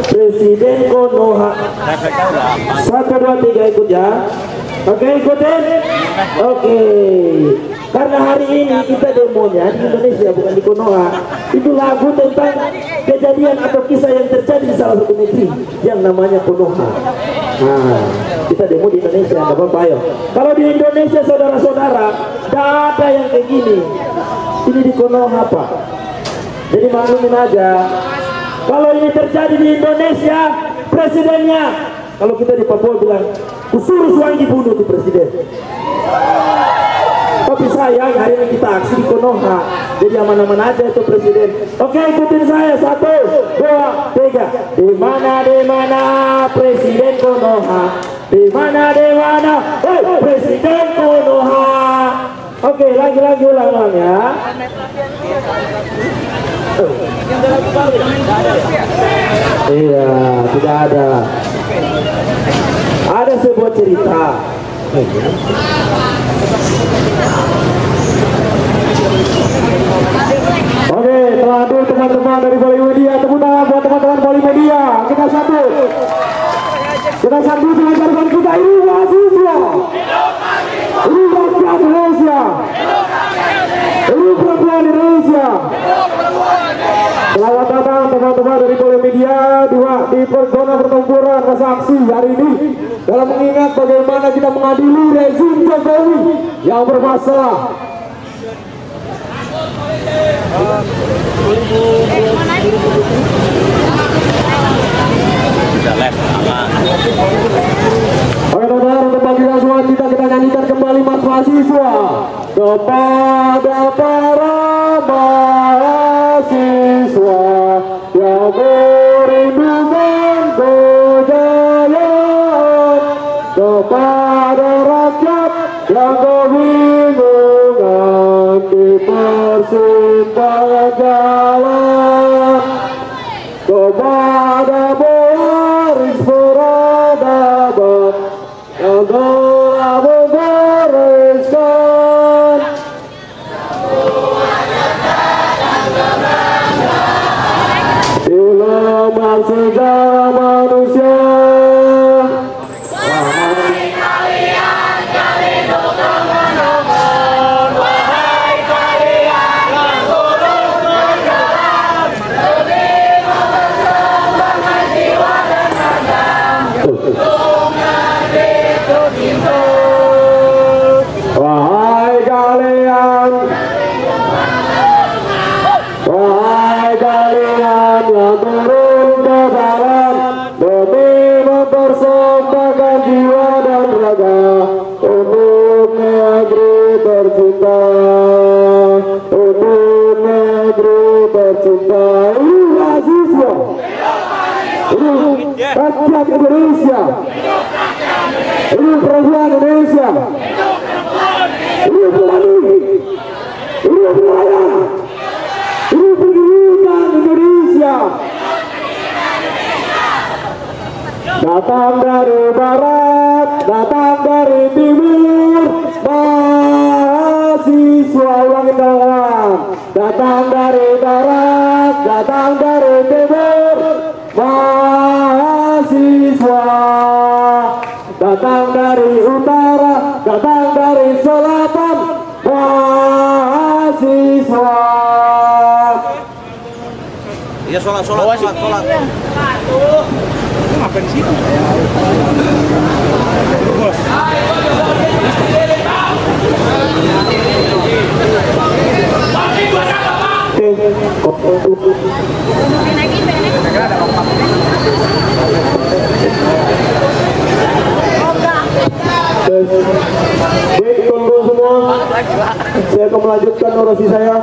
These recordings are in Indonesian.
Presiden Konoha. 1, 2, 3 ikut ya. Oke, ikutin. Oke. Karena hari ini kita demonya di Indonesia, bukan di Konoha. Itu lagu tentang kejadian atau kisah yang terjadi di salah satu negeri yang namanya Konoha. Nah, kita demo di Indonesia, nggak apa-apa ayo. Kalau di Indonesia saudara-saudara, nggak ada yang kayak gini. Ini di Konoha Pak. Jadi maklumin aja. Kalau ini terjadi di Indonesia, presidennya, kalau kita di Papua bilang, kusuruh Suwangi bunuh di presiden. Tapi sayang hari ini kita aksi di Konoha, jadi aman-aman aja itu presiden. Oke, ikutin saya 1, 2, 3. Di mana presiden Konoha? Di mana presiden Konoha? Oke, lagi ulang ya. Iya, tidak ada. Ada sebuah cerita. Oke, telah hadir teman-teman dari Polimedia. Tepuk tangan buat teman-teman Polimedia. Kita sambut dengan jaringan kita. Ini mahasiswa, ini rakyat Indonesia, ini perempuan Indonesia. Selamat datang teman-teman dari Polimedia di zona pertempuran masa aksi hari ini dalam mengingat bagaimana kita mengadili rezim Jokowi yang bermasalah. Oke teman-teman, untuk panggilan suara kita nyanyikan kembali Mas Mahasiswa. Kepada para mahasiswa yang merindukan kejayaan, kepada rakyat yang kebingungan di persimpangan jalan, kepada baris peradaban yang telah membereskan ilmu sejarah manusia. Wahai kalian yang turun ke jalan demi mempersembahkan jiwa dan raga untuk negeri tercinta, untuk negeri tercinta. Ini mahasiswa, ini rakyat Indonesia, ini perempuan Indonesia, ini petani, ini nelayan, ini pendidikan Indonesia. Datang dari barat, datang dari timur, mahasiswa ulangi tangan. Datang dari barat, datang dari timur, mahasiswa. Datang dari utara, datang dari selatan, mahasiswa. Iya, sholat. Ngapain di situ? Baik, teman-teman semua, saya akan melanjutkan orasi saya.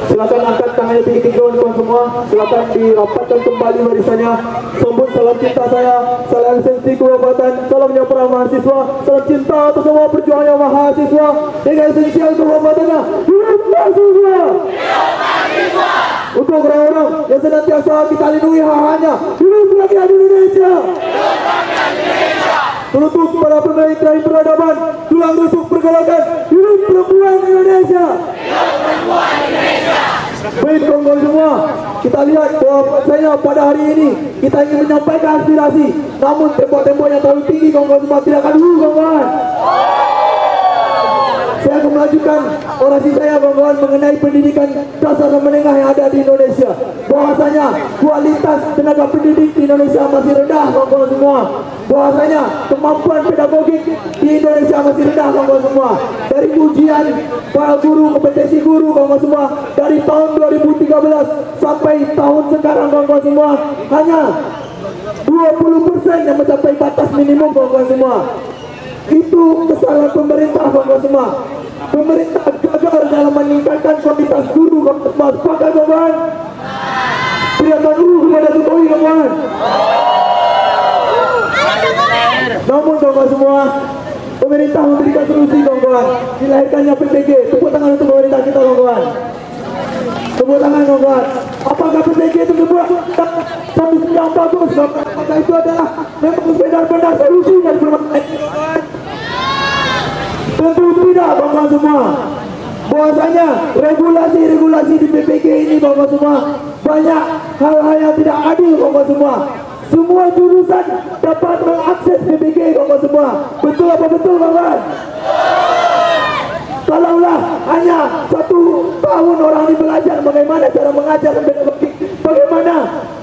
Silakan angkat tangannya tinggi kawan-kawan semua. Silakan dirapatkan kembali barisannya. Sambut salam cinta saya, salam esensi kehormatan, salam nyapra mahasiswa, salam cinta untuk semua perjuangannya mahasiswa dengan esensial kehormatannya. Hidup mahasiswa! Untuk orang-orang yang senantiasa kita lindungi hak-haknya. Hidup rakyat Indonesia! Untuk para pengait terakhir peradaban, tulang rusuk pergolakan, hidup perempuan Indonesia! Baik kawan-kawan semua, kita kita lihat bahwa saya pada hari ini kita ingin menyampaikan aspirasi, namun tembok-tembok yang terlalu tinggi kawan-kawan semua tidak akan dulu kawan-kawan. Saya akan melanjutkan orasi saya kawan-kawan mengenai pendidikan dasar dan menengah yang ada di Indonesia. Bahwasanya kualitas tenaga pendidik di Indonesia masih rendah kawan-kawan semua. Bahwasanya kemampuan pedagogik di Indonesia masih rendah kawan-kawan semua. Dari ujian para guru, kompetensi guru kawan-kawan semua dari tahun 2013 sampai tahun sekarang kawan-kawan semua hanya 20% yang mencapai batas minimum kawan-kawan semua. Itu kesalahan pemerintah kawan-kawan semua. Pemerintah gagal dalam meningkatkan kualitas guru kawan-kawan semua. Sepakat kawan-kawan? Berikan dulu kepada Jokowi kawan-kawan. Namun kawan-kawan semua, pemerintah memberikan solusi kawan-kawan. Dilahirkannya PTG. Tepuk tangan untuk pemerintah kita kawan-kawan. Tepuk tangan kawan-kawan. Apakah PTG itu sebuah satu yang bagus? Apakah itu adalah memang benar-benar solusi dari permasalahan ini kawan-kawan? Tentu tidak kawan-kawan semua. Bahwasanya regulasi-regulasi di PPG ini kawan-kawan semua banyak hal-hal yang tidak adil kawan-kawan semua. Semua jurusan dapat mengakses PPG kawan-kawan semua. Betul apa betul kawan-kawan? Kalaulah hanya 1 tahun orang ini belajar bagaimana cara mengajar dan pedagogik, bagaimana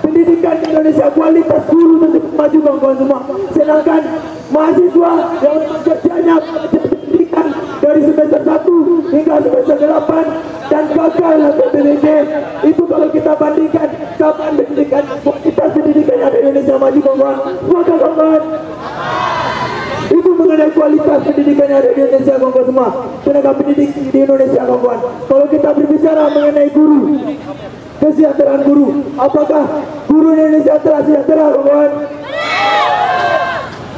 pendidikan Indonesia kualitas guru tersebut maju kawan-kawan semua. Sedangkan mahasiswa yang kerjanya pendidikan dari semester 1 hingga semester 8 dan gagal untuk PPG, itu kalau kita bandingkan kapan pendidikan kualitas pendidikan yang ada di Indonesia maju kawan-kawan? Maka kawan-kawan, itu mengenai kualitas pendidikan yang ada di Indonesia kawan-kawan semua. Tenaga pendidik di Indonesia kawan-kawan. Kalau kita berbicara mengenai guru, kesejahteraan guru, apakah guru di Indonesia telah sejahtera kawan-kawan?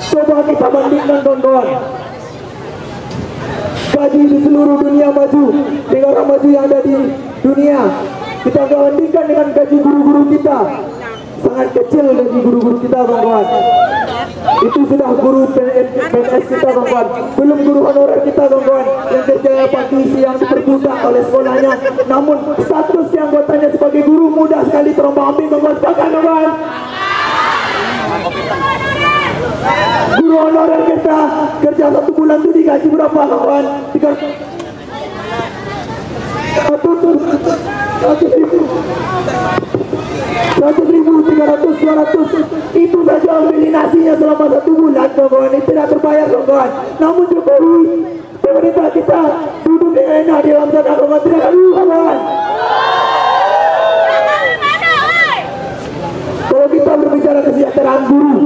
Coba kita bandingkan kawan-kawan. Gaji di seluruh dunia maju, negara maju yang ada di dunia, kita bandingkan dengan gaji guru-guru kita. Sangat kecil gaji guru-guru kita kawan-kawan. Itu sudah guru PNS kita kawan-kawan, belum guru honorer kita kawan-kawan yang kerjanya pagi siang diperbudak oleh sekolahnya, namun status yang anggotanya sebagai guru mudah sekali terombang-ambing kawan-kawan. Kawan-kawan, guru honorer kita kerja 1 bulan itu digaji berapa kawan? 100.000, 200 itu saja beli nasinya selama 1 bulan kawan. Itu tidak terbayar kawan. Namun Jokowi, pemerintah kita duduk enak di dalam sana kawan, tidak ada kawan. Kalau kita berbicara kesejahteraan guru,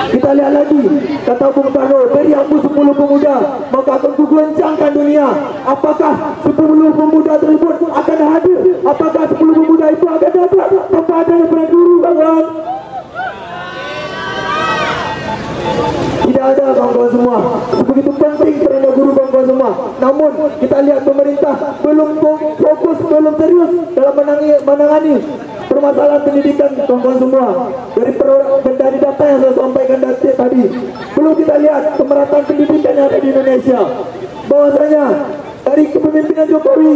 kita lihat lagi kata Bung Karno, beri aku 10 pemuda maka akan kugoncangkan dunia. Apakah 10 pemuda tersebut akan hadir? Apakah 10 pemuda itu akan datang kepada para guru kawan? Tidak ada kawan-kawan semua. Begitu penting tenaga guru kawan-kawan semua. Namun kita lihat pemerintah belum fokus, belum serius dalam menangani permasalahan pendidikan kawan-kawan semua. Dari data yang saya sampaikan tadi, belum kita lihat pemerataan pendidikan yang ada di Indonesia. Bahwasanya dari kepemimpinan Jokowi,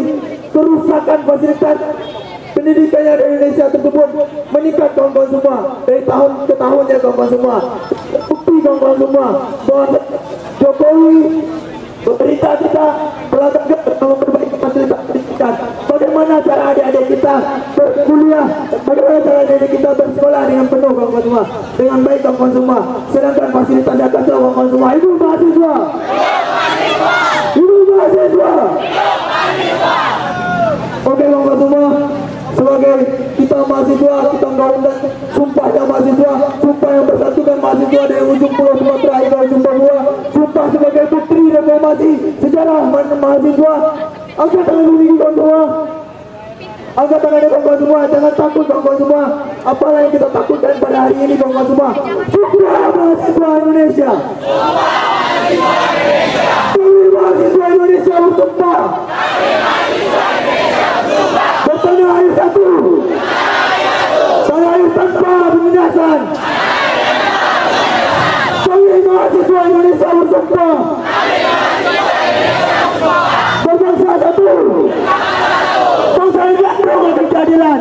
kerusakan fasilitas pendidikan yang ada di Indonesia tersebut meningkat kawan-kawan semua. Dari tahun ke tahun ya kawan-kawan semua. Bukti kawan-kawan semua bahwa Jokowi, pemerintah kita berlagak memperbaiki fasilitas pendidikan. Bagaimana cara adik-adik kita berkuliah, bagaimana cara adik-adik kita bersekolah dengan penuh kawan-kawan semua, dengan baik kawan-kawan semua. Sedangkan fasilitas ada kacau kawan-kawan semua. Ibu mahasiswa, ibu mahasiswa. Oke kawan-kawan semua, sebagai kita mahasiswa, kita menggaungkan sumpahnya mahasiswa, sumpah yang bersatukan mahasiswa dari ujung pulau Sumatera hingga ujung Papua, sumpah sebagai putri reformasi sejarah mahasiswa. Angkat tangan dulu kawan semua, angkat tangan kawan semua, jangan takut kawan semua. Apalah yang kita takutkan pada hari ini kawan semua? Sumpah mahasiswa Indonesia, mahasiswa Indonesia bersumpah bertanah air satu, tanah air tanpa penindasan. Kami mahasiswa Indonesia bersumpah berbangsa satu, bangsa yang berkeadilan,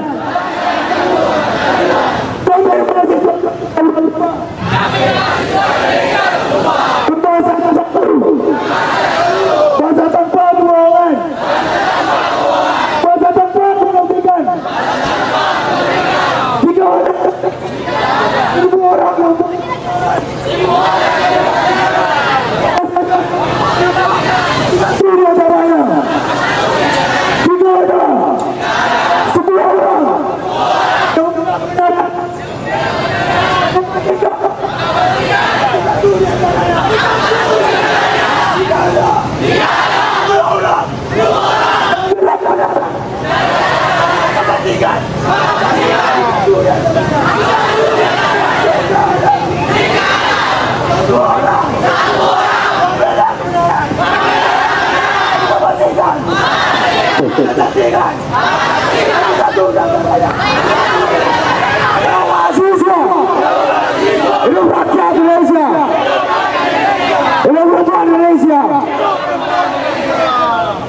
Ini caranya. 3 orang. 10 orang. Hidup rakyat Indonesia. Hidup perempuan Indonesia.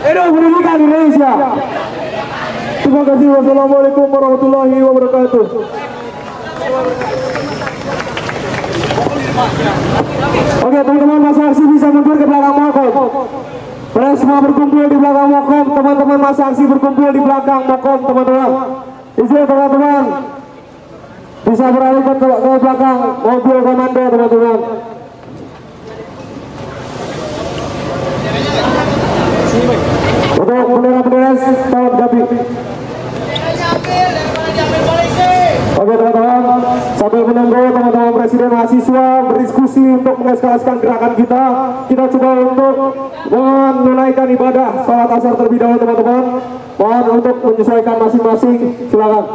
Hidup pendidikan Indonesia. Terima kasih. Wassalamualaikum warahmatullahi wabarakatuh. Oke teman-teman, masa aksi bisa mundur ke belakang Mokom. Mereka semua berkumpul di belakang Mokom. Teman-teman masa aksi berkumpul di belakang Mokom, teman-teman. Izin teman-teman bisa beralih ke belakang mobil komando, teman-teman. Untuk bendera-bendera tahun ganti. Oke teman-teman, sambil menunggu teman-teman presiden mahasiswa berdiskusi untuk mengeskalaskan gerakan kita coba untuk menunaikan ibadah salat asar terlebih dahulu teman-teman. Mohon untuk menyesuaikan masing-masing, silakan.